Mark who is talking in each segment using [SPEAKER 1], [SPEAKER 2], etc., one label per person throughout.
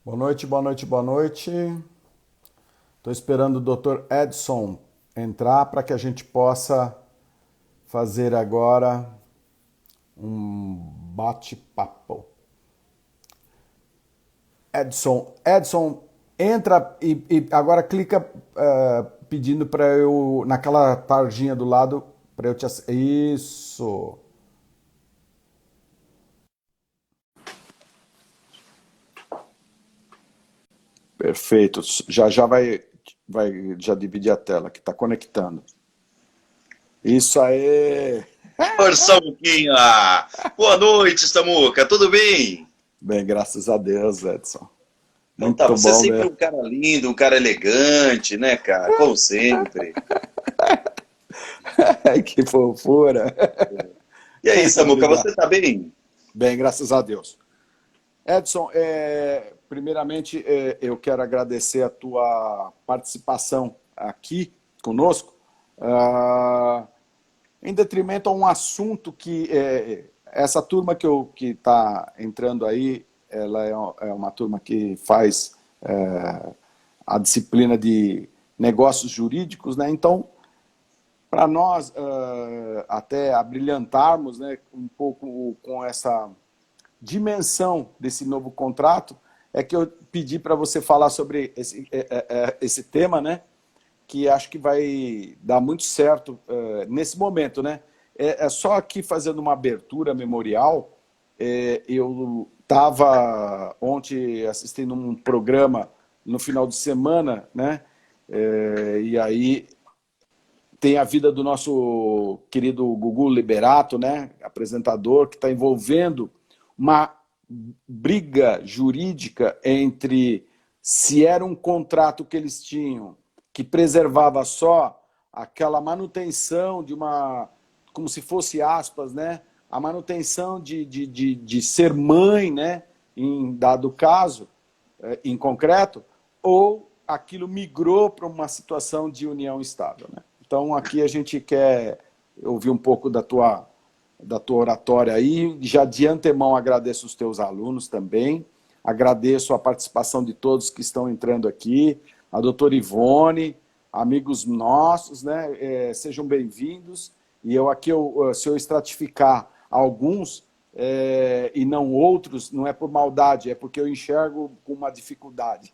[SPEAKER 1] Boa noite, boa noite, boa noite. Estou esperando o Dr. Edson entrar para que a gente possa fazer agora um bate-papo. Edson, entra e agora clica pedindo para eu, naquela tarjinha do lado, para eu te... Isso. Perfeito. Já já vai já dividir a tela, que está conectando. Isso aí.
[SPEAKER 2] Ô, Samuquinha! Boa noite, Samuca, tudo bem?
[SPEAKER 1] Bem, graças a Deus, Edson.
[SPEAKER 2] Então tá,
[SPEAKER 1] Muito
[SPEAKER 2] você é
[SPEAKER 1] bom
[SPEAKER 2] sempre
[SPEAKER 1] ver.
[SPEAKER 2] um cara lindo, um cara elegante, né, cara? Como sempre.
[SPEAKER 1] Que fofura.
[SPEAKER 2] E aí, Samuca,
[SPEAKER 1] Obrigado.
[SPEAKER 2] você tá bem?
[SPEAKER 1] Bem, graças a Deus. Edson, primeiramente eu quero agradecer a tua participação aqui conosco, ah, em detrimento a um assunto que essa turma que está entrando aí, ela é uma turma que faz a disciplina de negócios jurídicos, né? Então, para nós até abrilhantarmos, né, um pouco com essa dimensão desse novo contrato, é que eu pedi para você falar sobre esse tema, né? Que acho que vai dar muito certo nesse momento, né? Só aqui fazendo uma abertura memorial, eu estava ontem assistindo um programa no final de semana, né? E aí tem a vida do nosso querido Gugu Liberato, né, apresentador, que está envolvendo uma briga jurídica entre se era um contrato que eles tinham que preservava só aquela manutenção de uma, como se fosse aspas, né, a manutenção de ser mãe, né, em dado caso, em concreto, ou aquilo migrou para uma situação de união estável, né? Então, aqui a gente quer ouvir um pouco da tua oratória aí. Já de antemão agradeço os teus alunos também, agradeço a participação de todos que estão entrando aqui, a doutora Ivone, amigos nossos, né? Sejam bem-vindos. E eu aqui, se eu estratificar alguns e não outros, não é por maldade, é porque eu enxergo com uma dificuldade.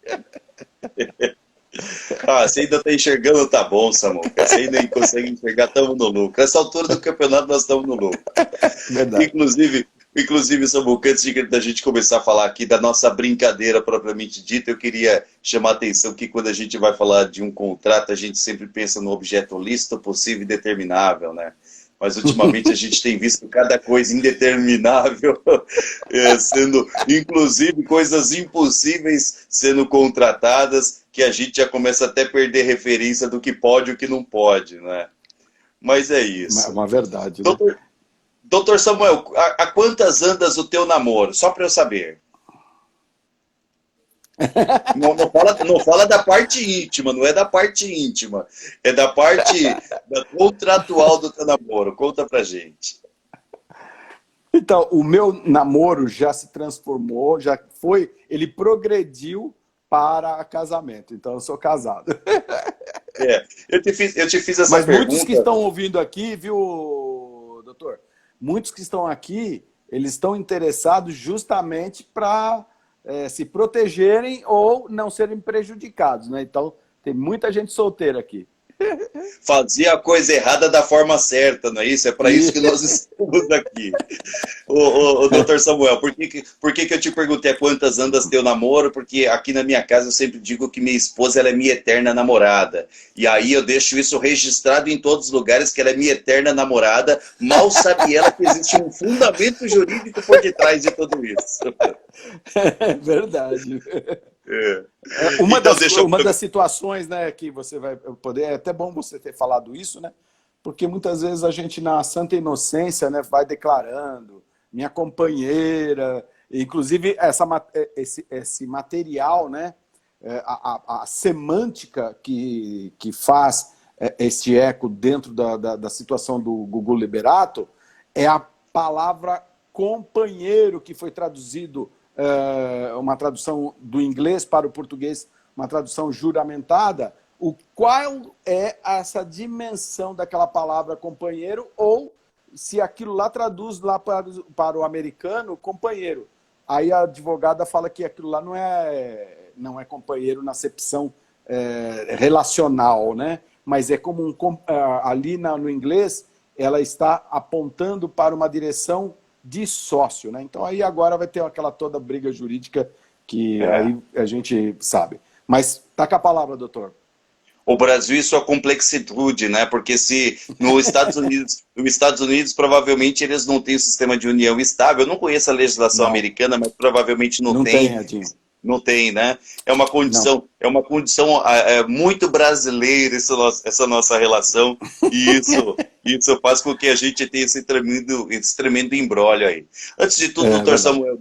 [SPEAKER 2] Ah, você ainda tá enxergando, tá bom, Samuca. Você ainda consegue enxergar, estamos no lucro. Nessa altura do campeonato, nós estamos no lucro.
[SPEAKER 1] Verdade.
[SPEAKER 2] Inclusive, Samuca, antes da gente começar a falar aqui da nossa brincadeira propriamente dita, eu queria chamar a atenção que quando a gente vai falar de um contrato, a gente sempre pensa no objeto lícito, possível e determinável, né? Mas ultimamente a gente tem visto cada coisa indeterminável sendo, inclusive, coisas impossíveis sendo contratadas, que a gente já começa até a perder referência do que pode e o que não pode, né? Mas é isso.
[SPEAKER 1] Uma verdade, né?
[SPEAKER 2] Doutor, Doutor Samuel, a quantas andas o teu namoro? Só para eu saber. Não fala da parte íntima, não é da parte íntima. É da parte da contratual do teu namoro. Conta pra gente.
[SPEAKER 1] Então, o meu namoro já se transformou, já foi, ele progrediu para casamento. Então, eu sou casado.
[SPEAKER 2] É, eu te fiz essa
[SPEAKER 1] Mas muitos que
[SPEAKER 2] pergunta.
[SPEAKER 1] estão ouvindo aqui, viu, doutor? Muitos que estão aqui, eles estão interessados justamente para se protegerem ou não serem prejudicados, né? Então, tem muita gente solteira aqui.
[SPEAKER 2] Fazer a coisa errada da forma certa, não é isso? É para isso
[SPEAKER 1] E
[SPEAKER 2] que nós estamos aqui. Ô, doutor Samuel, por que eu te perguntei a quantas andas teu namoro? Porque aqui na minha casa eu sempre digo que minha esposa ela é minha eterna namorada. E aí eu deixo isso registrado em todos os lugares que ela é minha eterna namorada. Mal sabe ela que existe um fundamento jurídico por detrás de tudo isso.
[SPEAKER 1] é verdade.
[SPEAKER 2] É.
[SPEAKER 1] Uma
[SPEAKER 2] Então
[SPEAKER 1] das,
[SPEAKER 2] deixa eu...
[SPEAKER 1] uma das situações, né, que você vai poder, é até bom você ter falado isso, né? Porque muitas vezes a gente, na santa inocência, né, vai declarando, minha companheira, inclusive esse material, né, a semântica que faz este eco dentro da situação do Gugu Liberato é a palavra companheiro que foi traduzido uma tradução do inglês para o português, uma tradução juramentada, qual é essa dimensão daquela palavra companheiro, ou se aquilo lá traduz lá para o americano companheiro. Aí a advogada fala que aquilo lá não é companheiro na acepção relacional, né? Mas é como ali no inglês, ela está apontando para uma direção de sócio, né? Então aí agora vai ter aquela toda briga jurídica que aí a gente sabe. Mas tá com a palavra, doutor.
[SPEAKER 2] O Brasil e sua complexitude, né? Porque se nos Estados Unidos provavelmente eles não têm o sistema de união estável. Eu não conheço a legislação americana, mas provavelmente não tem.
[SPEAKER 1] Não tem, Edinho.
[SPEAKER 2] Não tem, né? É uma condição muito brasileira essa nossa relação, e isso faz com que a gente tenha esse tremendo imbróglio aí. Antes de tudo, doutor Samuel,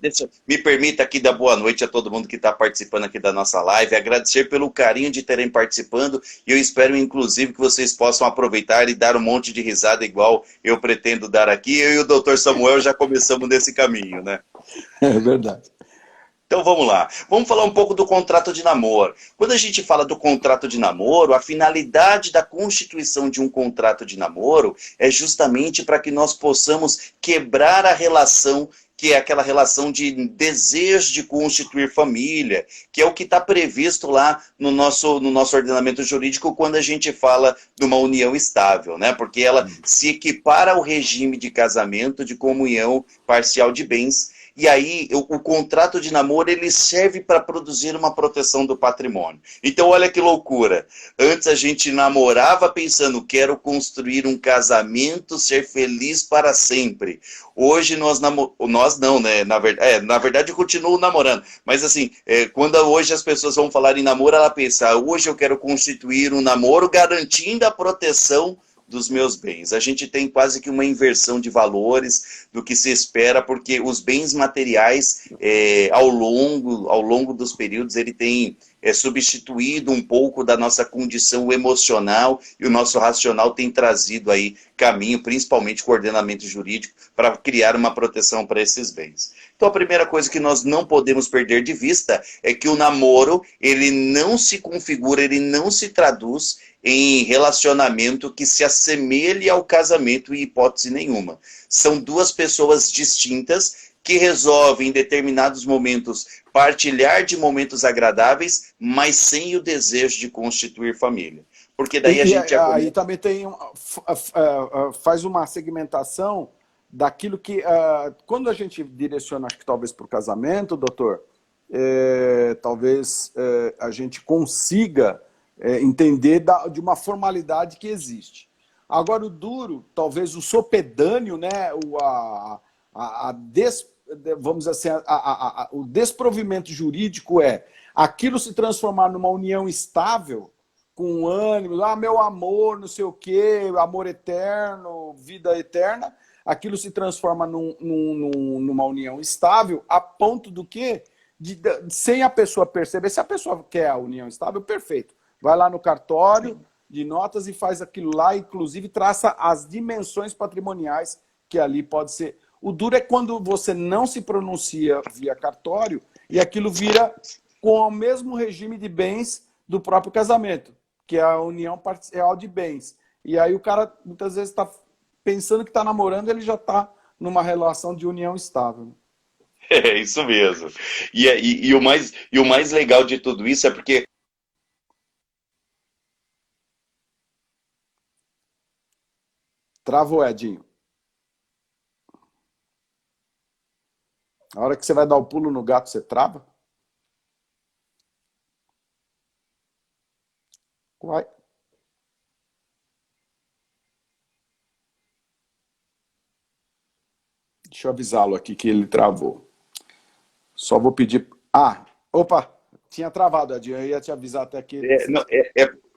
[SPEAKER 2] me permita aqui dar boa noite a todo mundo que está participando aqui da nossa live, agradecer pelo carinho de terem participando, e eu espero, inclusive, que vocês possam aproveitar e dar um monte de risada igual eu pretendo dar aqui. Eu e o doutor Samuel já começamos nesse caminho, né?
[SPEAKER 1] É verdade.
[SPEAKER 2] Então vamos lá, vamos falar um pouco do contrato de namoro. Quando a gente fala do contrato de namoro, a finalidade da constituição de um contrato de namoro é justamente para que nós possamos quebrar a relação, que é aquela relação de desejo de constituir família, que é o que está previsto lá no nosso ordenamento jurídico quando a gente fala de uma união estável, né? Porque ela se equipara ao regime de casamento, de comunhão parcial de bens. E aí, o contrato de namoro, ele serve para produzir uma proteção do patrimônio. Então, olha que loucura. Antes a gente namorava pensando, quero construir um casamento, ser feliz para sempre. Hoje nós não, né? Na verdade, eu continuo namorando. Mas assim, quando hoje as pessoas vão falar em namoro, ela pensa, hoje eu quero constituir um namoro garantindo a proteção dos meus bens. A gente tem quase que uma inversão de valores do que se espera, porque os bens materiais, ao longo dos períodos, ele tem substituído um pouco da nossa condição emocional, e o nosso racional tem trazido aí caminho, principalmente com o ordenamento jurídico, para criar uma proteção para esses bens. Então a primeira coisa que nós não podemos perder de vista é que o namoro, ele não se configura, ele não se traduz em relacionamento que se assemelhe ao casamento em hipótese nenhuma. São duas pessoas distintas que resolvem em determinados momentos partilhar de momentos agradáveis, mas sem o desejo de constituir família. Porque daí a gente...
[SPEAKER 1] Aí também faz uma segmentação daquilo que... quando a gente direciona, acho que talvez para o casamento, doutor, talvez a gente consiga entender de uma formalidade que existe. Agora, o duro, talvez o sopedâneo, né, vamos dizer assim, o desprovimento jurídico aquilo se transformar numa união estável, com ânimo, meu amor, não sei o quê, amor eterno, vida eterna, aquilo se transforma numa união estável, a ponto do quê? Sem a pessoa perceber. Se a pessoa quer a união estável, perfeito. Vai lá no cartório de notas e faz aquilo lá, inclusive traça as dimensões patrimoniais que ali pode ser. O duro é quando você não se pronuncia via cartório e aquilo vira com o mesmo regime de bens do próprio casamento, que é a união parcial de bens. E aí o cara muitas vezes está pensando que está namorando, ele já está numa relação de união estável.
[SPEAKER 2] É isso mesmo. E o mais legal de tudo isso é porque...
[SPEAKER 1] Travou, Edinho. A hora que você vai dar o pulo no gato, você trava? Vai. Deixa eu avisá-lo aqui que ele travou. Só vou pedir... opa, tinha travado, Edinho. Eu ia te avisar até que...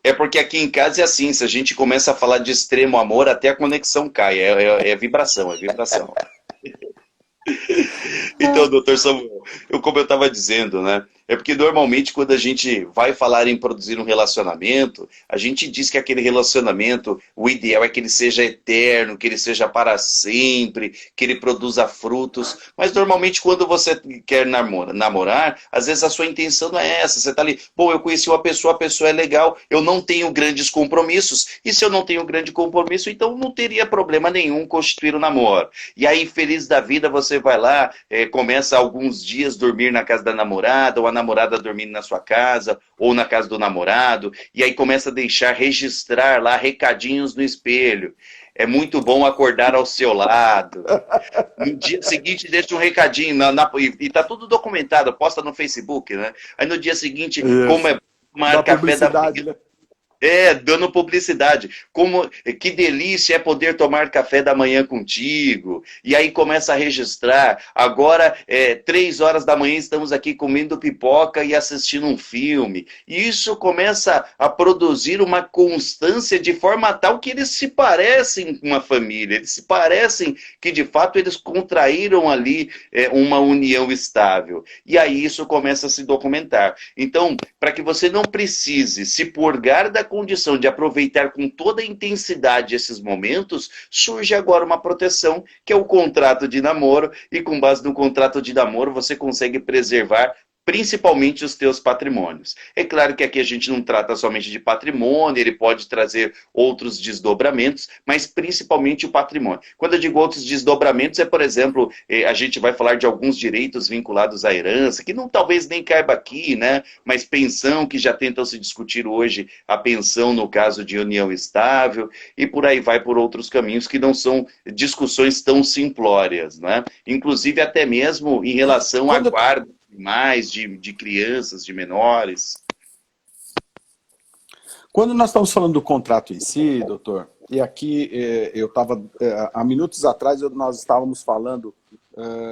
[SPEAKER 2] É porque aqui em casa é assim, se a gente começa a falar de extremo amor, até a conexão cai, é vibração, é vibração. Então, doutor Samuel, como eu estava dizendo, né? É porque normalmente quando a gente vai falar em produzir um relacionamento, a gente diz que aquele relacionamento, o ideal é que ele seja eterno, que ele seja para sempre, que ele produza frutos. Mas normalmente quando você quer namorar, às vezes a sua intenção não é essa. Você está ali, pô, eu conheci uma pessoa, a pessoa é legal, eu não tenho grandes compromissos. E se eu não tenho grande compromisso, então não teria problema nenhum constituir um namoro. E aí, feliz da vida, você vai lá, começa alguns dias dormir na casa da namorada, ou a namorada dormindo na sua casa, ou na casa do namorado, e aí começa a deixar registrar lá recadinhos no espelho. É muito bom acordar ao seu lado. No dia seguinte, deixa um recadinho, e tá tudo documentado, posta no Facebook, né? Aí no dia seguinte, como
[SPEAKER 1] Isso.
[SPEAKER 2] é tomar
[SPEAKER 1] Da
[SPEAKER 2] café da
[SPEAKER 1] publicidade,
[SPEAKER 2] manhã.
[SPEAKER 1] né?
[SPEAKER 2] Dando publicidade. Que delícia é poder tomar café da manhã contigo. E aí começa a registrar. Agora, 3 horas da manhã, estamos aqui comendo pipoca e assistindo um filme. E isso começa a produzir uma constância de forma tal que eles se parecem com uma família. Eles se parecem que, de fato, eles contraíram ali uma união estável. E aí isso começa a se documentar. Então, para que você não precise se purgar da condição de aproveitar com toda a intensidade esses momentos, surge agora uma proteção, que é o contrato de namoro, e com base no contrato de namoro você consegue preservar principalmente os teus patrimônios. É claro que aqui a gente não trata somente de patrimônio, ele pode trazer outros desdobramentos, mas principalmente o patrimônio. Quando eu digo outros desdobramentos, por exemplo, a gente vai falar de alguns direitos vinculados à herança, que não talvez nem caiba aqui, né? Mas pensão, que já tentam se discutir hoje, a pensão no caso de união estável, e por aí vai por outros caminhos que não são discussões tão simplórias, né? Inclusive até mesmo em relação à
[SPEAKER 1] Quando,
[SPEAKER 2] guarda mais de crianças, de menores.
[SPEAKER 1] quando nós estamos falando do contrato em si, doutor, e aqui eu estava, há minutos atrás nós estávamos falando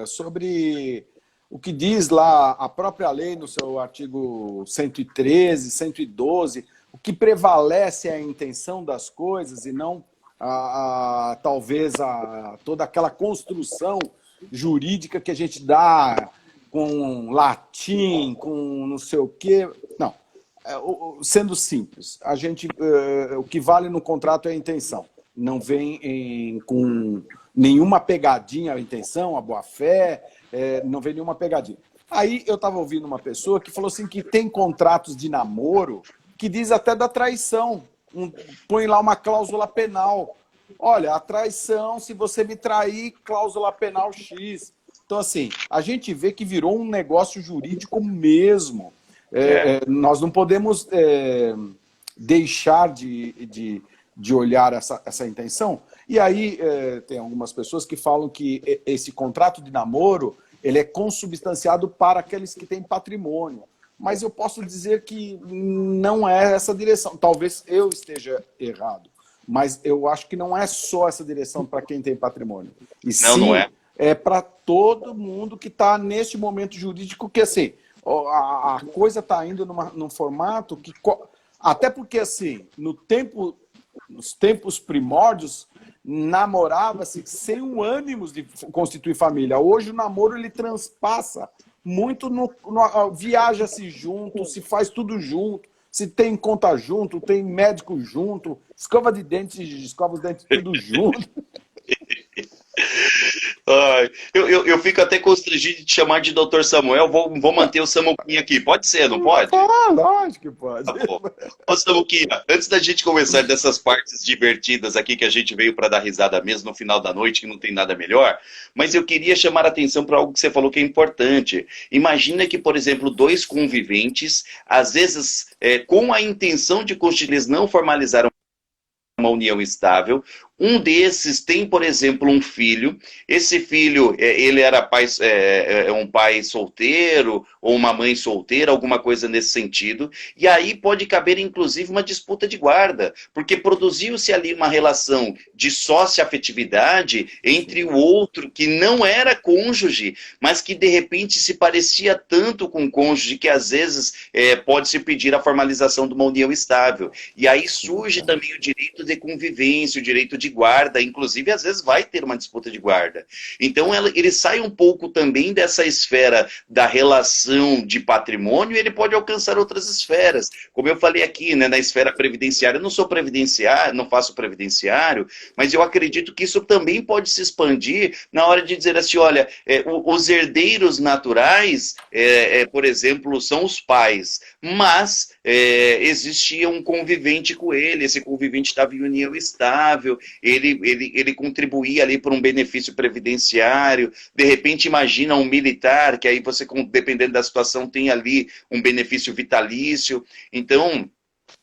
[SPEAKER 1] sobre o que diz lá a própria lei no seu artigo 113, 112, o que prevalece é a intenção das coisas e não talvez toda aquela construção jurídica que a gente dá com latim, com não sei o quê. Não. Sendo simples, o que vale no contrato é a intenção. Não vem com nenhuma pegadinha a intenção, a boa-fé, não vem nenhuma pegadinha. Aí eu estava ouvindo uma pessoa que falou assim que tem contratos de namoro que diz até da traição. Põe lá uma cláusula penal. Olha, a traição, se você me trair, cláusula penal X. Então, assim, a gente vê que virou um negócio jurídico mesmo. Nós não podemos deixar de olhar essa intenção. E aí tem algumas pessoas que falam que esse contrato de namoro ele é consubstanciado para aqueles que têm patrimônio. Mas eu posso dizer que não é essa direção. Talvez eu esteja errado. Mas eu acho que não é só essa direção para quem tem patrimônio. E
[SPEAKER 2] Não, não
[SPEAKER 1] sim,
[SPEAKER 2] é.
[SPEAKER 1] é para todo mundo que está neste momento jurídico que, assim, a coisa está indo num formato que... Até porque, assim, nos tempos primórdios, namorava-se sem o ânimo de constituir família. Hoje o namoro ele transpassa muito, viaja-se junto, se faz tudo junto, se tem conta junto, tem médico junto, escova os dentes tudo junto.
[SPEAKER 2] Ai, eu fico até constrangido de te chamar de Dr. Samuel, vou manter o Samuquinha aqui. Pode ser, não pode?
[SPEAKER 1] Lógico que pode.
[SPEAKER 2] Tá bom. Ô, Samuquinha, antes da gente começar dessas partes divertidas aqui que a gente veio para dar risada mesmo no final da noite, que não tem nada melhor, mas eu queria chamar a atenção para algo que você falou que é importante. Imagina que, por exemplo, dois conviventes, às vezes, com a intenção de constituir, eles não formalizaram uma união estável. Um desses tem, por exemplo, um filho. Esse filho, ele era um pai solteiro ou uma mãe solteira, alguma coisa nesse sentido. E aí pode caber, inclusive, uma disputa de guarda, porque produziu-se ali uma relação de sócio-afetividade entre o outro que não era cônjuge, mas que de repente se parecia tanto com o cônjuge que às vezes pode-se pedir a formalização de uma união estável. E aí surge também o direito de convivência, o direito de de guarda, inclusive às vezes vai ter uma disputa de guarda. Então ele sai um pouco também dessa esfera da relação de patrimônio e ele pode alcançar outras esferas. Como eu falei aqui, né, na esfera previdenciária, eu não sou previdenciário, não faço previdenciário, mas eu acredito que isso também pode se expandir na hora de dizer assim, olha, os herdeiros naturais, por exemplo, são os pais, mas existia um convivente com ele, esse convivente estava em união estável, ele contribuía ali por um benefício previdenciário, de repente imagina um militar, que aí você, dependendo da situação, tem ali um benefício vitalício. Então,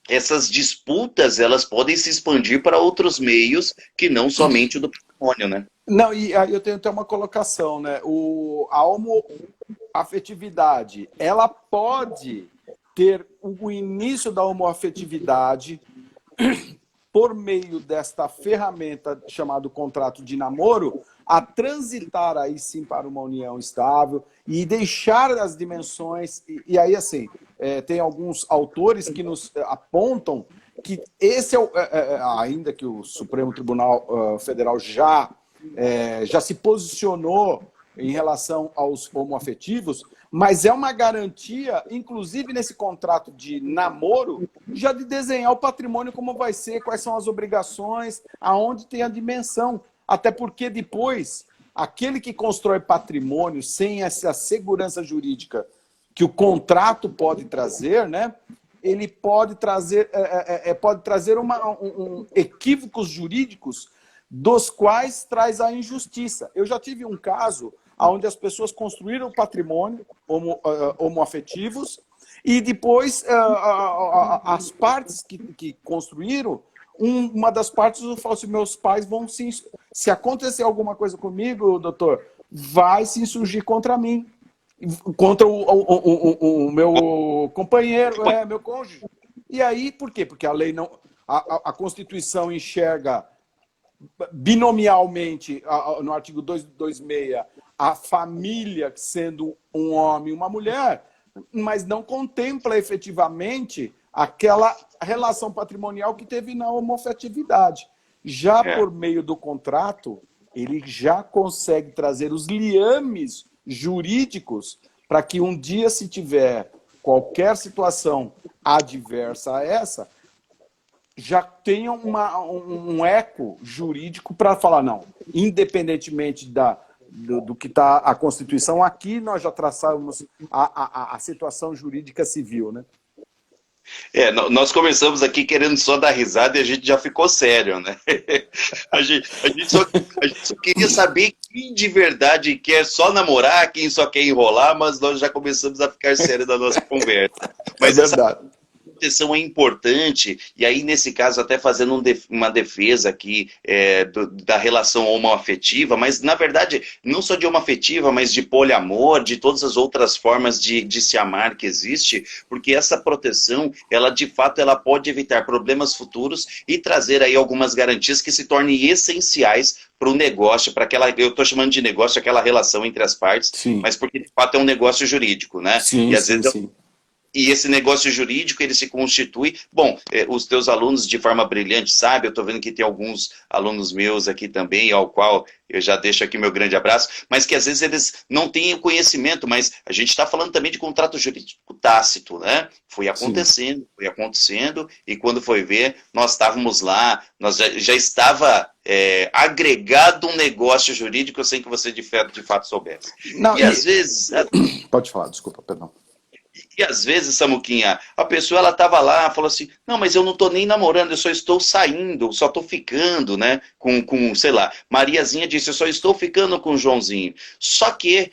[SPEAKER 2] essas disputas, elas podem se expandir para outros meios que não somente o do patrimônio, né?
[SPEAKER 1] Não, e aí eu tenho até uma colocação, né? A homoafetividade, ela pode ter o início da homoafetividade por meio desta ferramenta chamada contrato de namoro, a transitar aí sim para uma união estável e deixar as dimensões. E aí, assim, tem alguns autores que nos apontam que esse ainda que o Supremo Tribunal Federal já se posicionou em relação aos homoafetivos, mas é uma garantia, inclusive nesse contrato de namoro, já de desenhar o patrimônio como vai ser, quais são as obrigações, aonde tem a dimensão. Até porque depois, aquele que constrói patrimônio sem essa segurança jurídica que o contrato pode trazer, né? Ele pode trazer, equívocos jurídicos dos quais traz a injustiça. Eu já tive um caso onde as pessoas construíram patrimônio homoafetivos e depois as partes que construíram, uma das partes falou assim, meus pais vão se acontecer alguma coisa comigo, doutor, vai se insurgir contra mim, contra o meu companheiro, meu cônjuge. E aí, por quê? Porque a lei não... A Constituição enxerga binomialmente, no artigo 226, a família sendo um homem e uma mulher, mas não contempla efetivamente aquela relação patrimonial que teve na homoafetividade. Já por meio do contrato, ele já consegue trazer os liames jurídicos para que um dia, se tiver qualquer situação adversa a essa, já tenha um eco jurídico para falar, não, independentemente do que está a Constituição, aqui nós já traçamos a situação jurídica civil, né?
[SPEAKER 2] Nós começamos aqui querendo só dar risada e a gente já ficou sério, né? A gente só queria saber quem de verdade quer só namorar, quem só quer enrolar, mas nós já começamos a ficar sério na nossa conversa. Mas
[SPEAKER 1] é verdade.
[SPEAKER 2] Proteção é importante, e aí nesse caso até fazendo uma defesa aqui da relação homoafetiva, mas na verdade não só de homoafetiva, mas de poliamor, de todas as outras formas de se amar que existe, porque essa proteção, ela de fato ela pode evitar problemas futuros e trazer aí algumas garantias que se tornem essenciais para o negócio, para aquela, eu estou chamando de negócio aquela relação entre as partes, sim, mas porque de fato é um negócio jurídico, né?
[SPEAKER 1] Sim,
[SPEAKER 2] e às
[SPEAKER 1] sim,
[SPEAKER 2] vezes
[SPEAKER 1] sim.
[SPEAKER 2] E esse negócio jurídico, ele se constitui... Bom, os teus alunos de forma brilhante sabem, eu estou vendo que tem alguns alunos meus aqui também, ao qual eu já deixo aqui meu grande abraço, mas que às vezes eles não têm o conhecimento, mas a gente está falando também de contrato jurídico tácito, né? Foi acontecendo, e quando foi ver, nós estávamos lá, nós já estava agregado um negócio jurídico sem que você de fato soubesse.
[SPEAKER 1] Não,
[SPEAKER 2] às vezes...
[SPEAKER 1] Pode falar, desculpa, perdão.
[SPEAKER 2] E às vezes, Samuquinha, a pessoa ela estava lá, falou assim, não, mas eu não estou nem namorando, eu só estou saindo, só estou ficando, né, com, sei lá, Mariazinha disse, eu só estou ficando com o Joãozinho. Só que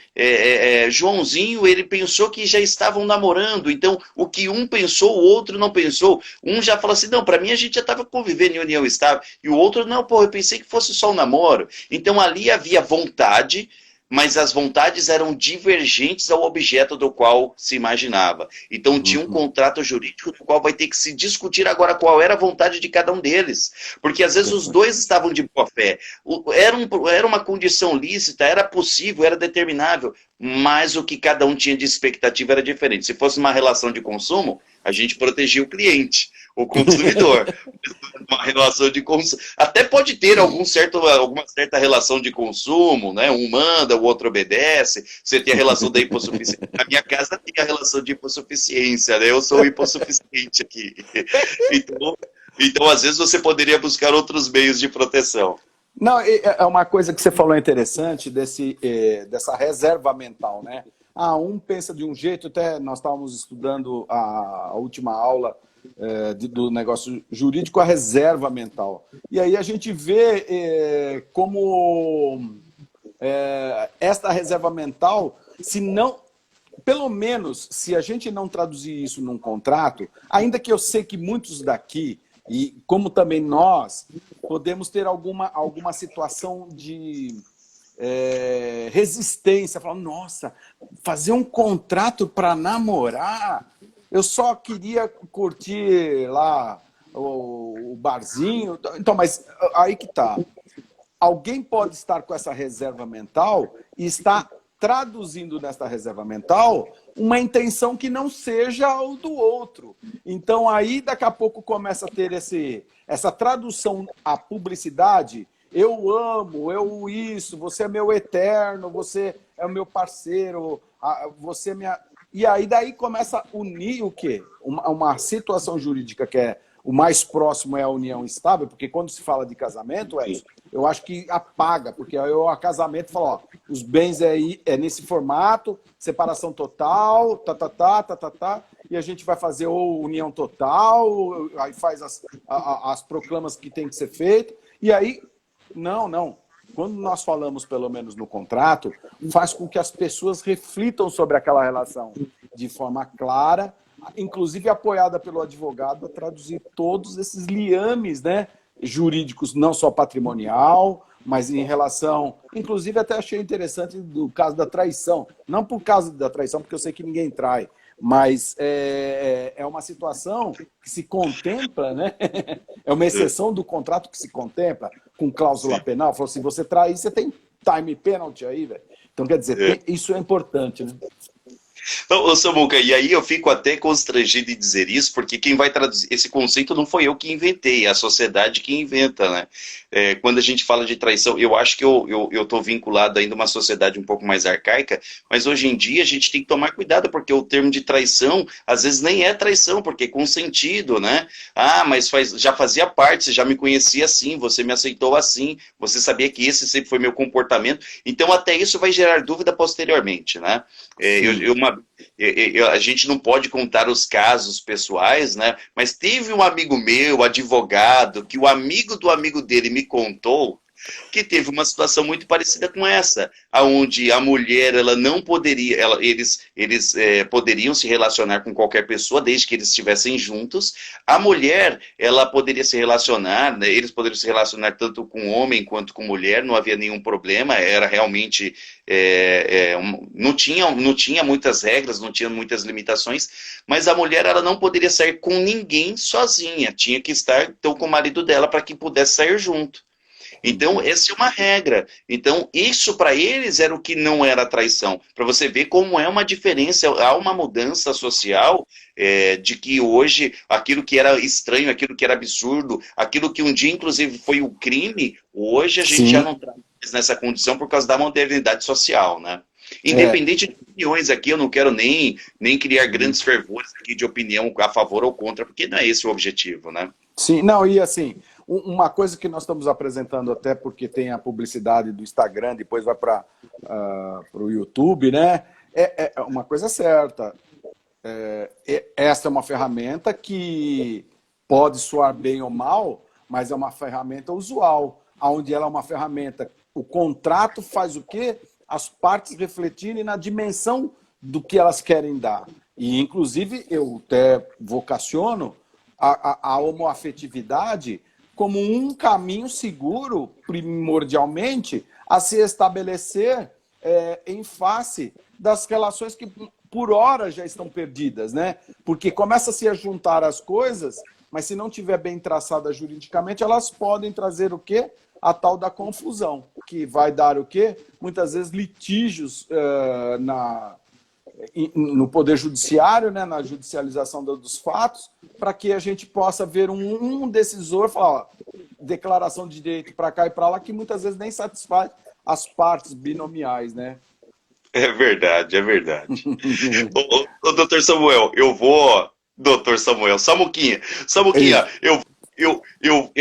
[SPEAKER 2] Joãozinho, ele pensou que já estavam namorando, então o que um pensou, o outro não pensou. Um já falou assim, não, para mim a gente já estava convivendo em união estável, e o outro, não, pô, eu pensei que fosse só um namoro. Então ali havia vontade, mas as vontades eram divergentes ao objeto do qual se imaginava. Então tinha um contrato jurídico do qual vai ter que se discutir agora qual era a vontade de cada um deles. Porque às vezes os dois estavam de boa fé. Era uma condição lícita, era possível, era determinável, mas o que cada um tinha de expectativa era diferente. Se fosse uma relação de consumo, a gente protegia o cliente. o consumidor. Uma relação de consumo. Até pode ter alguma certa relação de consumo, né? Um manda, o outro obedece. Você tem a relação da hipossuficiência. Na minha casa tem a relação de hipossuficiência, né? Eu sou hipossuficiente aqui. Então, às vezes, você poderia buscar outros meios de proteção.
[SPEAKER 1] Não, é uma coisa que você falou interessante dessa reserva mental, né? Um pensa de um jeito, até nós estávamos estudando a última aula do negócio jurídico, a reserva mental. E aí a gente vê como esta reserva mental, se não, pelo menos, se a gente não traduzir isso num contrato, ainda que eu sei que muitos daqui, e como também nós, podemos ter alguma situação de resistência, falando, nossa, fazer um contrato para namorar, eu só queria curtir lá o barzinho. Então, mas aí que tá. Alguém pode estar com essa reserva mental e está traduzindo nesta reserva mental uma intenção que não seja o do outro. Então, aí, daqui a pouco, começa a ter essa tradução à publicidade. Eu amo, isso, você é meu eterno, você é o meu parceiro, você é minha... E aí, daí começa a unir o quê? Uma situação jurídica que é o mais próximo é a união estável, porque quando se fala de casamento, eu acho que apaga, porque a casamento fala, ó, os bens é nesse formato, separação total, e a gente vai fazer ou união total, aí faz as proclamas que tem que ser feito, e aí, não. Quando nós falamos, pelo menos no contrato, faz com que as pessoas reflitam sobre aquela relação de forma clara, inclusive apoiada pelo advogado, a traduzir todos esses liames, né, jurídicos, não só patrimonial, mas em relação... Inclusive, até achei interessante do caso da traição. Não por causa da traição, porque eu sei que ninguém trai, mas é uma situação que se contempla, né? É uma exceção do contrato que se contempla com cláusula penal. Falou, se você trair, você tem time penalty aí, velho. Então, quer dizer, isso é importante, né?
[SPEAKER 2] Ô, Samuca, e aí eu fico até constrangido em dizer isso, porque quem vai traduzir esse conceito não foi eu que inventei, é a sociedade que inventa, né? Quando a gente fala de traição, eu acho que eu estou vinculado ainda a uma sociedade um pouco mais arcaica, mas hoje em dia a gente tem que tomar cuidado, porque o termo de traição, às vezes nem é traição, porque é consentido, né? Mas já fazia parte, você já me conhecia assim, você me aceitou assim, você sabia que esse sempre foi meu comportamento, então até isso vai gerar dúvida posteriormente, né? A gente não pode contar os casos pessoais, né? Mas teve um amigo meu, advogado, que o amigo do amigo dele me contou que teve uma situação muito parecida com essa, onde a mulher ela não poderia, eles poderiam se relacionar com qualquer pessoa desde que eles estivessem juntos. A mulher ela poderia se relacionar, né, eles poderiam se relacionar tanto com homem quanto com mulher, não havia nenhum problema, era realmente não tinha muitas regras, não tinha muitas limitações, mas a mulher ela não poderia sair com ninguém sozinha, tinha que estar então com o marido dela para que pudesse sair junto. Então, essa é uma regra. Então, isso para eles era o que não era traição. Para você ver como é uma diferença, há uma mudança social de que hoje aquilo que era estranho, aquilo que era absurdo, aquilo que um dia, inclusive, foi o crime, hoje a gente já não está mais nessa condição por causa da modernidade social, né? Independente de opiniões aqui, eu não quero nem criar grandes fervores aqui de opinião a favor ou contra, porque não é esse o objetivo, né?
[SPEAKER 1] Sim, não, e assim, uma coisa que nós estamos apresentando até porque tem a publicidade do Instagram, depois vai para o YouTube, né? Uma coisa certa. Esta é uma ferramenta que pode soar bem ou mal, mas é uma ferramenta usual, onde ela é uma ferramenta. O contrato faz o quê? As partes refletirem na dimensão do que elas querem dar. E, inclusive, eu até vocaciono a homoafetividade como um caminho seguro, primordialmente, a se estabelecer em face das relações que, por hora, já estão perdidas, né? Porque começa-se a juntar as coisas, mas se não tiver bem traçada juridicamente, elas podem trazer o quê? A tal da confusão, que vai dar o quê? Muitas vezes litígios no Poder Judiciário, né, na judicialização dos fatos, para que a gente possa ver um decisor falar, ó, declaração de direito para cá e para lá, que muitas vezes nem satisfaz as partes binomiais, né?
[SPEAKER 2] É verdade, é verdade. Ô, doutor Samuel, eu vou. Doutor Samuel, Samuquinha,
[SPEAKER 1] Isso.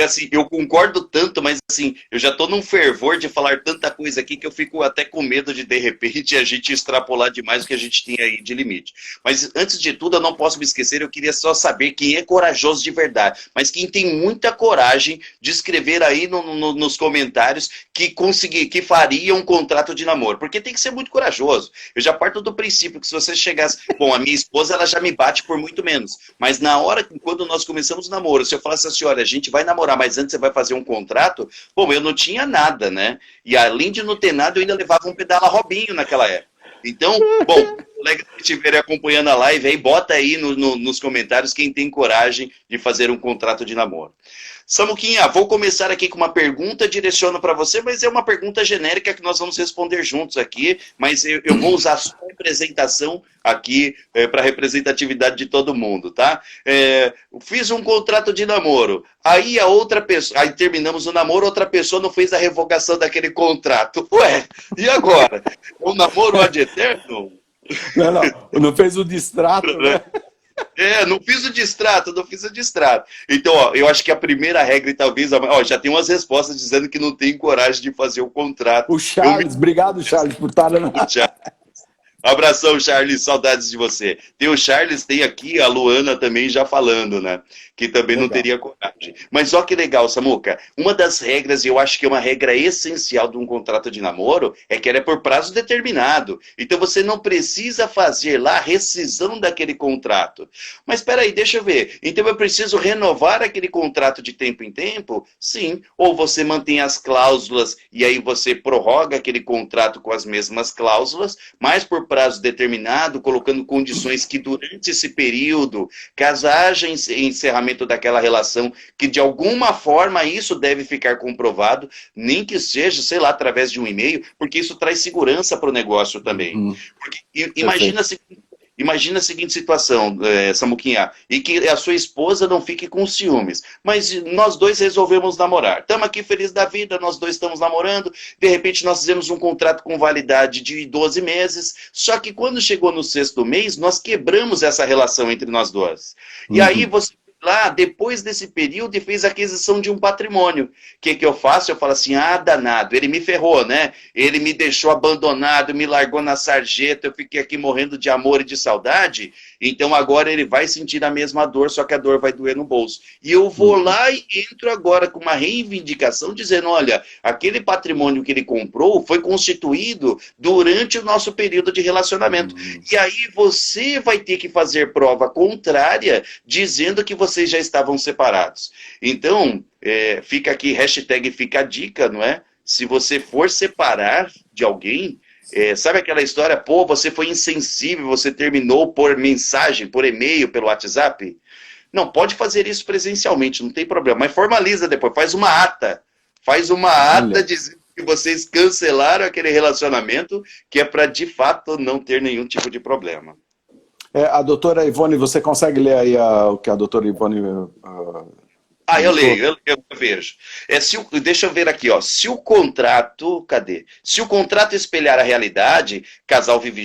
[SPEAKER 2] assim, eu concordo tanto, mas assim, eu já tô num fervor de falar tanta coisa aqui que eu fico até com medo de repente, a gente extrapolar demais o que a gente tinha aí de limite. Mas antes de tudo, eu não posso me esquecer, eu queria só saber quem é corajoso de verdade, mas quem tem muita coragem de escrever aí nos comentários que faria um contrato de namoro, porque tem que ser muito corajoso. Eu já parto do princípio que se você chegasse, bom, a minha esposa, ela já me bate por muito menos, mas na hora, quando nós começamos o namoro, se eu falasse assim, olha, a gente vai namorar, mas antes você vai fazer um contrato, bom, eu não tinha nada, né? E além de não ter nada, eu ainda levava um pedala Robinho naquela época. Então, bom, colegas que estiverem acompanhando a live aí, bota aí nos comentários quem tem coragem de fazer um contrato de namoro. Samuquinha, vou começar aqui com uma pergunta, direciono para você, mas é uma pergunta genérica que nós vamos responder juntos aqui, mas eu vou usar a sua representação aqui para representatividade de todo mundo, tá? Fiz um contrato de namoro, aí a outra pessoa, aí terminamos o namoro, outra pessoa não fez a revogação daquele contrato. Ué, e agora? O namoro ad eterno?
[SPEAKER 1] Não fez o distrato, né?
[SPEAKER 2] Não fiz o distrato, não fiz o distrato. Então, ó, eu acho que a primeira regra, e talvez, ó, já tem umas respostas dizendo que não tem coragem de fazer o contrato.
[SPEAKER 1] O Charles, obrigado, Charles, por estar...
[SPEAKER 2] Abração, Charles, saudades de você. Tem o Charles, tem aqui a Luana também já falando, né? Que também
[SPEAKER 1] Legal.
[SPEAKER 2] não teria coragem. Mas olha que legal, Samuca. Uma das regras, e eu acho que é uma regra essencial de um contrato de namoro, é que ela é por prazo determinado. Então você não precisa fazer lá a rescisão daquele contrato. Mas espera aí, deixa eu ver. Então eu preciso renovar aquele contrato de tempo em tempo? Sim. Ou você mantém as cláusulas e aí você prorroga aquele contrato com as mesmas cláusulas, mas por prazo determinado, colocando condições que durante esse período, caso haja encerramento daquela relação, que de alguma forma isso deve ficar comprovado, nem que seja, sei lá, através de um e-mail, porque isso traz segurança para o negócio também. Porque, imagina a seguinte situação, Samuquinha, e que a sua esposa não fique com ciúmes, mas nós dois resolvemos namorar. Estamos aqui felizes da vida, nós dois estamos namorando, de repente nós fizemos um contrato com validade de 12 meses, só que quando chegou no 6º mês, nós quebramos essa relação entre nós dois. E aí você lá, depois desse período, e fez a aquisição de um patrimônio. O que eu faço? Eu falo assim, danado, ele me ferrou, né? Ele me deixou abandonado, me largou na sarjeta, eu fiquei aqui morrendo de amor e de saudade, então agora ele vai sentir a mesma dor, só que a dor vai doer no bolso. E eu vou lá e entro agora com uma reivindicação, dizendo, olha, aquele patrimônio que ele comprou foi constituído durante o nosso período de relacionamento. E aí você vai ter que fazer prova contrária, dizendo que vocês já estavam separados. Então, fica aqui, hashtag fica a dica, não é? Se você for separar de alguém, sabe aquela história, pô, você foi insensível, você terminou por mensagem, por e-mail, pelo WhatsApp? Não, pode fazer isso presencialmente, não tem problema, mas formaliza depois, faz uma ata. Faz uma ata dizendo que vocês cancelaram aquele relacionamento, que é para, de fato, não ter nenhum tipo de problema.
[SPEAKER 1] A doutora Ivone, você consegue ler aí o que a doutora Ivone...
[SPEAKER 2] Eu leio, eu vejo. Deixa eu ver aqui, ó. Se o contrato, cadê? Se o contrato espelhar a realidade, casal vive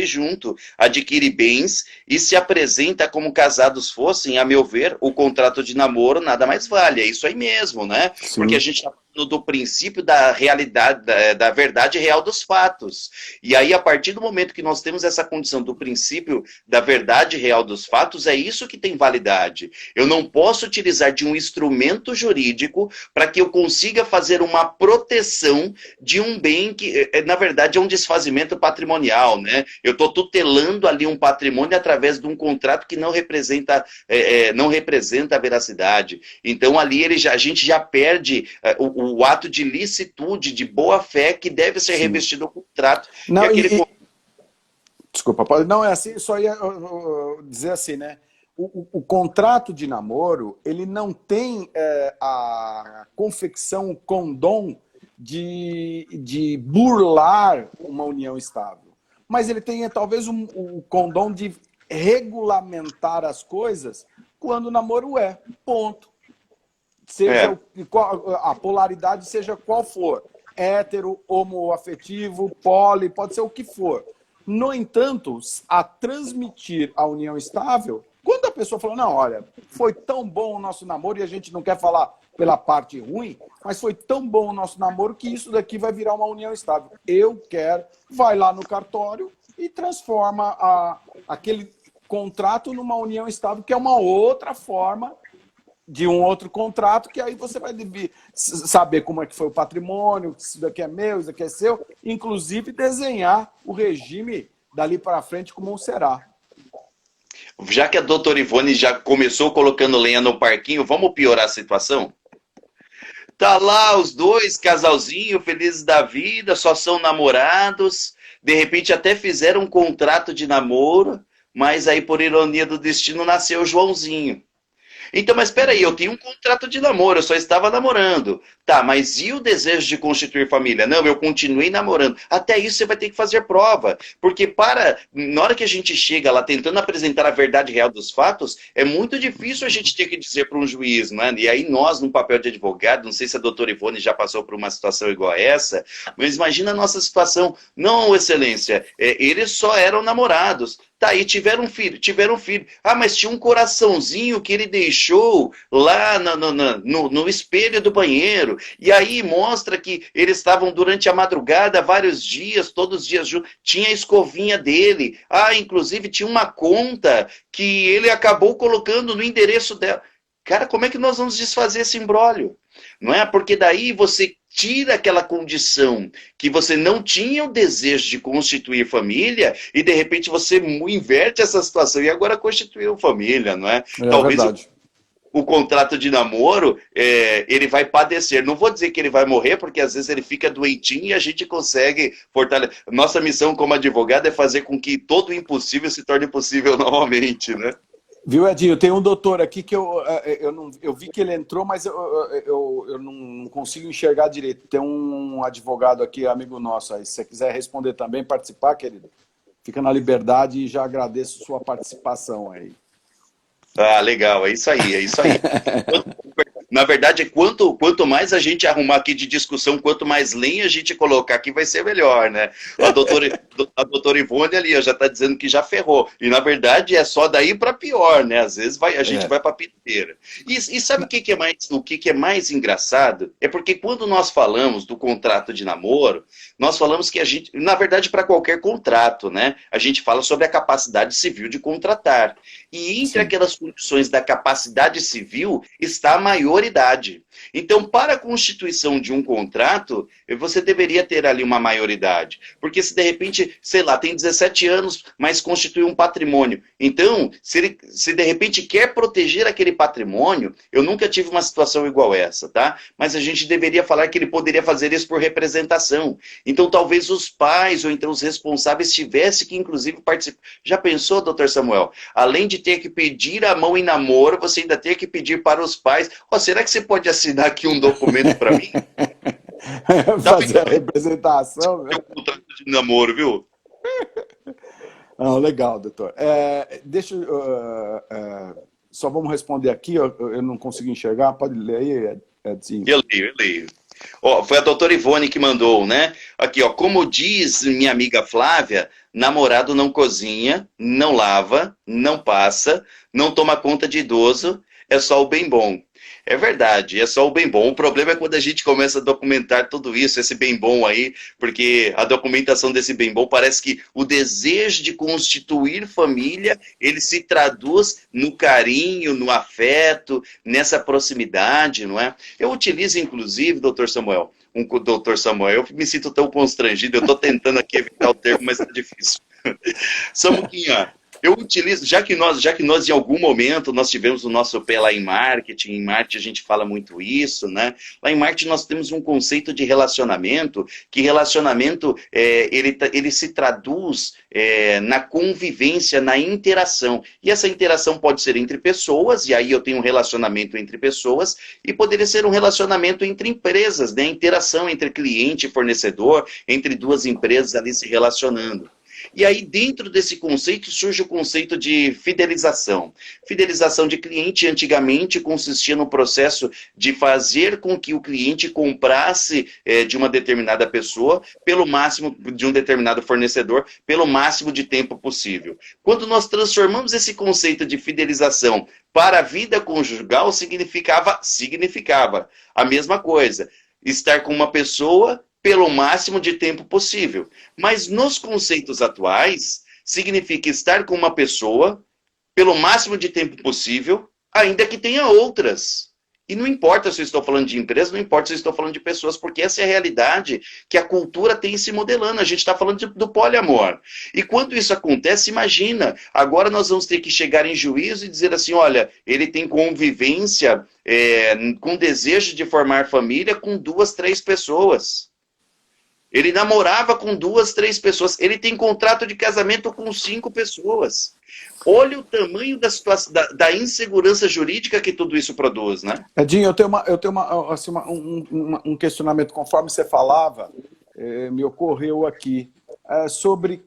[SPEAKER 2] junto, adquire bens e se apresenta como casados fossem, a meu ver, o contrato de namoro nada mais vale. É isso aí mesmo, né? Sim. Porque a gente está falando do princípio da realidade, da verdade real dos fatos. E aí, a partir do momento que nós temos essa condição do princípio da verdade real dos fatos, é isso que tem validade. Eu não posso utilizar de um instrumento jurídico para que eu consiga fazer uma proteção de um bem que, na verdade, é um desfazimento patrimonial, né? Eu estou tutelando ali um patrimônio através de um contrato que não representa a veracidade. Então, ali a gente já perde o ato de licitude, de boa-fé, que deve ser revestido no contrato.
[SPEAKER 1] Não, desculpa, não é assim, só ia dizer assim, né? O contrato de namoro, ele não tem a confecção, o condom de burlar uma união estável. mas ele tenha talvez o condom de regulamentar as coisas quando o namoro é, ponto. Seja a polaridade seja qual for, hétero, homoafetivo, poli, pode ser o que for. No entanto, a transmitir a união estável, quando a pessoa fala, não, olha, foi tão bom o nosso namoro, e a gente não quer falar pela parte ruim, mas foi tão bom o nosso namoro que isso daqui vai virar uma união estável. Eu quero, vai lá no cartório e transforma aquele contrato numa união estável, que é uma outra forma de um outro contrato, que aí você vai saber como é que foi o patrimônio, se isso daqui é meu, isso daqui é seu, inclusive desenhar o regime dali para frente como será.
[SPEAKER 2] Já que a doutora Ivone já começou colocando lenha no parquinho, vamos piorar a situação? Tá lá os dois, casalzinho, felizes da vida, só são namorados, de repente até fizeram um contrato de namoro, mas aí por ironia do destino nasceu o Joãozinho. Então, mas espera aí, eu tinha um contrato de namoro, eu só estava namorando. Tá, mas e o desejo de constituir família? Não, eu continuei namorando. Até isso você vai ter que fazer prova. Porque na hora que a gente chega lá tentando apresentar a verdade real dos fatos, é muito difícil a gente ter que dizer para um juiz, né? E aí nós, no papel de advogado, não sei se a doutora Ivone já passou por uma situação igual a essa, mas imagina a nossa situação. Não, excelência, eles só eram namorados. Tá, aí tiveram um filho. Ah, mas tinha um coraçãozinho que ele deixou lá no espelho do banheiro. E aí mostra que eles estavam durante a madrugada, vários dias, todos os dias juntos. Tinha a escovinha dele. Ah, inclusive tinha uma conta que ele acabou colocando no endereço dela. Cara, como é que nós vamos desfazer esse imbróglio? Não é? Porque daí você tira aquela condição que você não tinha o desejo de constituir família e de repente você inverte essa situação e agora constituiu família, não é? Talvez
[SPEAKER 1] verdade.
[SPEAKER 2] O contrato de namoro, ele vai padecer. Não vou dizer que ele vai morrer, porque às vezes ele fica doentinho e a gente consegue fortalecer. Nossa missão como advogado é fazer com que todo o impossível se torne possível novamente, né?
[SPEAKER 1] Viu, Edinho? Tem um doutor aqui que eu vi que ele entrou, mas eu não consigo enxergar direito. Tem um advogado aqui, amigo nosso. Aí, se você quiser responder também, participar, querido, fica na liberdade e já agradeço sua participação aí.
[SPEAKER 2] Ah, legal, é isso aí, é isso aí. Na verdade, quanto mais a gente arrumar aqui de discussão, quanto mais lenha a gente colocar aqui, vai ser melhor, né? A doutora Ivone ali já está dizendo que já ferrou. E, na verdade, é só daí para pior, né? Às vezes a gente vai para a piteira. E sabe o que é mais engraçado? É porque quando nós falamos do contrato de namoro, nós falamos que a gente, na verdade, para qualquer contrato, né? A gente fala sobre a capacidade civil de contratar. E entre aquelas condições da capacidade civil está a maioridade. Então, para a constituição de um contrato, você deveria ter ali uma maioridade. Porque se de repente, sei lá, tem 17 anos, mas constitui um patrimônio. Então, se de repente quer proteger aquele patrimônio, eu nunca tive uma situação igual essa, tá? Mas a gente deveria falar que ele poderia fazer isso por representação. Então, talvez os pais ou então os responsáveis tivessem que, inclusive, participar. Já pensou, doutor Samuel? Além de ter que pedir a mão em namoro, você ainda tem que pedir para os pais. Oh, será que você pode assinar aqui um documento para mim?
[SPEAKER 1] Fazer a representação.
[SPEAKER 2] É um contrato de namoro, viu?
[SPEAKER 1] Não, legal, doutor. Só vamos responder aqui, eu não consigo enxergar. Pode ler aí, Edzinho?
[SPEAKER 2] Eu leio. Ó, foi a doutora Ivone que mandou, né? Aqui, ó, como diz minha amiga Flávia, namorado não cozinha, não lava, não passa, não toma conta de idoso, é só o bem bom. É verdade, é só o bem bom. O problema é quando a gente começa a documentar tudo isso, esse bem bom aí, porque a documentação desse bem bom parece que o desejo de constituir família, ele se traduz no carinho, no afeto, nessa proximidade, não é? Eu utilizo, inclusive, doutor Samuel, eu me sinto tão constrangido, eu estou tentando aqui evitar o termo, mas é difícil. Samuquinha, eu utilizo, já que nós em algum momento nós tivemos o nosso pé lá em marketing a gente fala muito isso, né? Lá em marketing nós temos um conceito de relacionamento, que relacionamento ele se traduz na convivência, na interação. E essa interação pode ser entre pessoas, e aí eu tenho um relacionamento entre pessoas, e poderia ser um relacionamento entre empresas, né? Interação entre cliente e fornecedor, entre duas empresas ali se relacionando. E aí, dentro desse conceito, surge o conceito de fidelização. Fidelização de cliente, antigamente, consistia no processo de fazer com que o cliente comprasse de uma determinada pessoa, pelo máximo, de um determinado fornecedor, pelo máximo de tempo possível. Quando nós transformamos esse conceito de fidelização para a vida conjugal, significava a mesma coisa. Estar com uma pessoa pelo máximo de tempo possível. Mas nos conceitos atuais, significa estar com uma pessoa pelo máximo de tempo possível, ainda que tenha outras. E não importa se eu estou falando de empresa, não importa se eu estou falando de pessoas, porque essa é a realidade que a cultura tem se modelando. A gente está falando do poliamor. E quando isso acontece, imagina, agora nós vamos ter que chegar em juízo e dizer assim, olha, ele tem convivência com desejo de formar família com 2, 3 pessoas. Ele namorava com 2, 3 pessoas. Ele tem contrato de casamento com 5 pessoas. Olha o tamanho da situação, da insegurança jurídica que tudo isso produz, né?
[SPEAKER 1] Edinho, eu tenho assim, um questionamento. Conforme você falava, me ocorreu aqui. Sobre,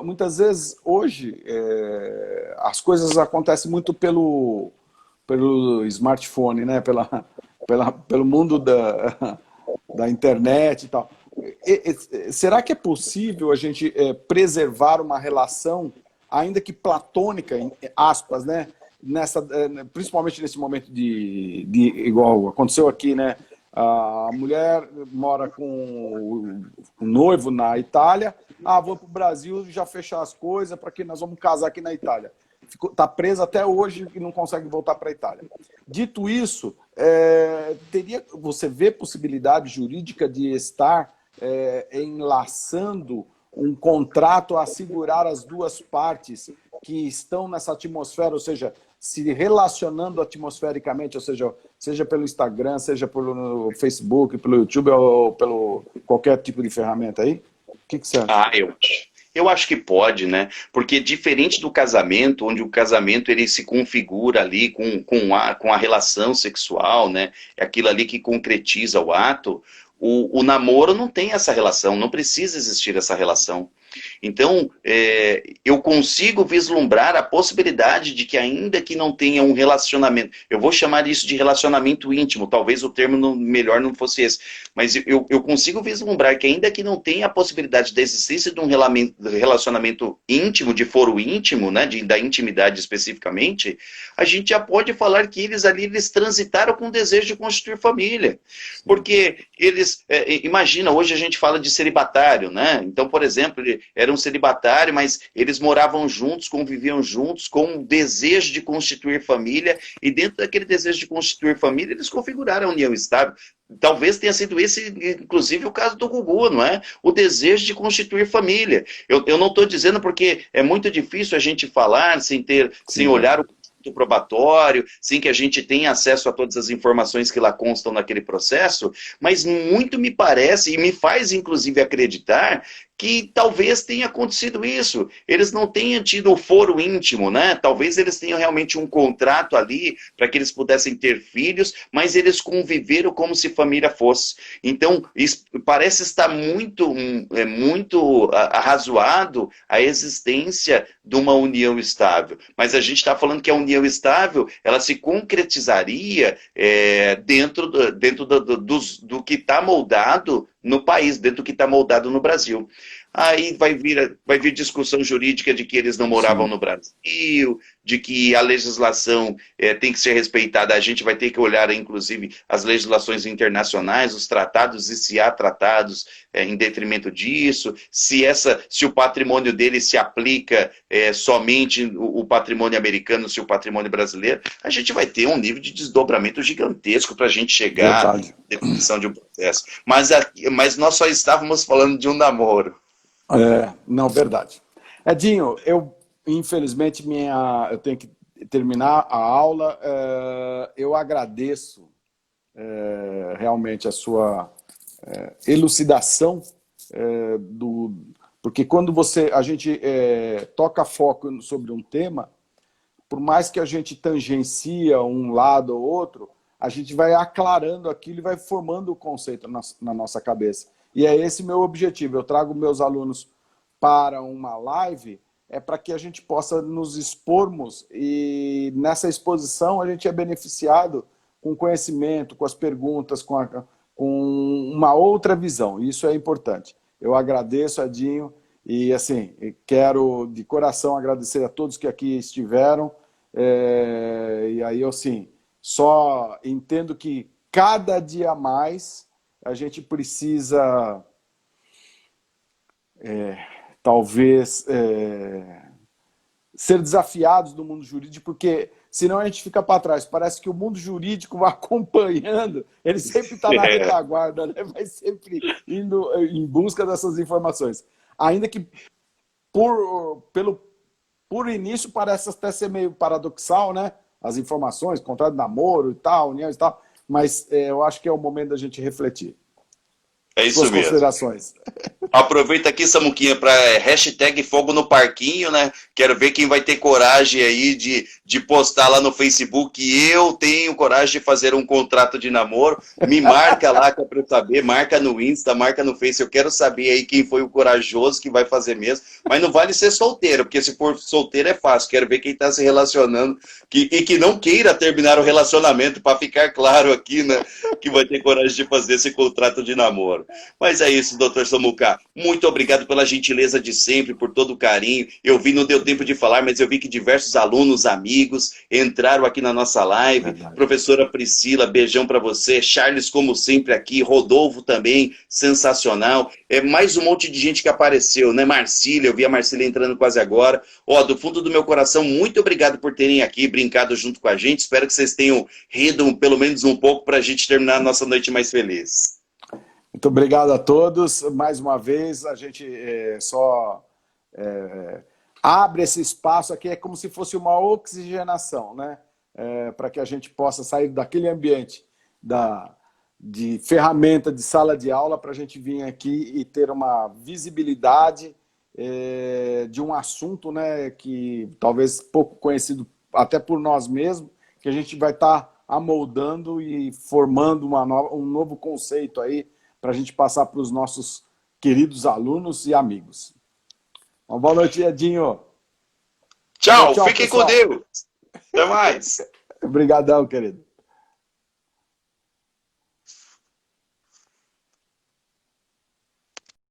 [SPEAKER 1] muitas vezes, hoje, as coisas acontecem muito pelo smartphone, né? Pelo mundo da internet e tal. Será que é possível a gente preservar uma relação, ainda que platônica, em aspas, né? Principalmente nesse momento igual aconteceu aqui, né? A mulher mora com o noivo na Itália, vou para o Brasil já fechar as coisas, para que nós vamos casar aqui na Itália. Está presa até hoje e não consegue voltar para a Itália. Dito isso, você vê possibilidade jurídica de estar enlaçando um contrato a assegurar as duas partes que estão nessa atmosfera, ou seja, se relacionando atmosfericamente, ou seja pelo Instagram, seja pelo Facebook, pelo YouTube ou pelo qualquer tipo de ferramenta aí? O que você acha?
[SPEAKER 2] Eu acho que pode, né? Porque diferente do casamento, onde o casamento ele se configura ali com a relação sexual, né? É aquilo ali que concretiza o ato. O namoro não tem essa relação, não precisa existir essa relação. Então, eu consigo vislumbrar a possibilidade de que ainda que não tenha um relacionamento, eu vou chamar isso de relacionamento íntimo, talvez o termo melhor não fosse esse, mas eu consigo vislumbrar que ainda que não tenha a possibilidade da existência de um relacionamento íntimo, de foro íntimo, né, da intimidade especificamente, a gente já pode falar que eles transitaram com o desejo de constituir família. Porque imagina, hoje a gente fala de celibatário, né? Então, por exemplo, era um celibatário, mas eles moravam juntos, conviviam juntos, com o desejo de constituir família, e dentro daquele desejo de constituir família, eles configuraram a união estável. Talvez tenha sido esse, inclusive, o caso do Gugu, não é? O desejo de constituir família. Eu não estou dizendo porque é muito difícil a gente falar sem olhar o probatório, sem que a gente tenha acesso a todas as informações que lá constam naquele processo, mas muito me parece, e me faz inclusive acreditar, que talvez tenha acontecido isso. Eles não tenham tido o foro íntimo, né? Talvez eles tenham realmente um contrato ali para que eles pudessem ter filhos, mas eles conviveram como se família fosse. Então, isso parece estar muito arrazoado a existência de uma união estável. Mas a gente está falando que a união estável, ela se concretizaria dentro do que está moldado no país, dentro do que está moldado no Brasil. Aí vai vir discussão jurídica de que eles não moravam no Brasil, de que a legislação tem que ser respeitada. A gente vai ter que olhar, inclusive, as legislações internacionais, os tratados, e se há tratados em detrimento disso, se o patrimônio dele se aplica somente o patrimônio americano, se o patrimônio brasileiro. A gente vai ter um nível de desdobramento gigantesco para a gente chegar à definição de um processo. Mas nós só estávamos falando de um namoro.
[SPEAKER 1] Não, verdade. Edinho, infelizmente, eu tenho que terminar a aula. Eu agradeço realmente a sua elucidação, porque quando a gente toca foco sobre um tema, por mais que a gente tangencia um lado ou outro, a gente vai aclarando aquilo e vai formando o conceito na nossa cabeça. E é esse meu objetivo. Eu trago meus alunos para uma live é para que a gente possa nos expormos e nessa exposição a gente é beneficiado com conhecimento, com as perguntas, com uma outra visão. Isso é importante. Eu agradeço, Edinho, e assim, quero de coração agradecer a todos que aqui estiveram. E aí eu, assim, só entendo que cada dia mais a gente precisa, talvez, ser desafiados no mundo jurídico, porque senão a gente fica para trás. Parece que o mundo jurídico vai acompanhando, ele sempre está na retaguarda, né? Vai sempre indo em busca dessas informações. Ainda que por início parece até ser meio paradoxal, né? As informações, contrato de namoro e tal, união e tal, mas eu acho que é o momento da gente refletir.
[SPEAKER 2] É isso
[SPEAKER 1] Suas
[SPEAKER 2] mesmo.
[SPEAKER 1] Considerações.
[SPEAKER 2] Aproveita aqui, Samuquinha, para hashtag Fogo no Parquinho, né? Quero ver quem vai ter coragem aí de postar lá no Facebook. Eu tenho coragem de fazer um contrato de namoro. Me marca lá que é para eu saber. Marca no Insta, marca no Face. Eu quero saber aí quem foi o corajoso que vai fazer mesmo. Mas não vale ser solteiro, porque se for solteiro é fácil. Quero ver quem está se relacionando e que não queira terminar o relacionamento, para ficar claro aqui, né? Que vai ter coragem de fazer esse contrato de namoro. Mas é isso, doutor Samuca. Muito obrigado pela gentileza de sempre, por todo o carinho. Eu vi, não deu tempo de falar, mas eu vi que diversos alunos, amigos, entraram aqui na nossa live.
[SPEAKER 1] Verdade.
[SPEAKER 2] Professora Priscila, beijão para você. Charles, como sempre, aqui. Rodolfo também, sensacional. Mais um monte de gente que apareceu, né? Marcília, eu vi a Marcília entrando quase agora. Do fundo do meu coração, muito obrigado por terem aqui brincado junto com a gente. Espero que vocês tenham rido pelo menos um pouco para a gente terminar a nossa noite mais feliz.
[SPEAKER 1] Muito obrigado a todos. Mais uma vez, a gente só abre esse espaço aqui, é como se fosse uma oxigenação, né? Para que a gente possa sair daquele ambiente de ferramenta de sala de aula para a gente vir aqui e ter uma visibilidade de um assunto, né, que talvez pouco conhecido até por nós mesmos, que a gente vai estar amoldando e formando um novo conceito aí para a gente passar para os nossos queridos alunos e amigos. Uma boa noite, Edinho.
[SPEAKER 2] Tchau, fiquem com Deus. Até mais.
[SPEAKER 1] Obrigadão, querido.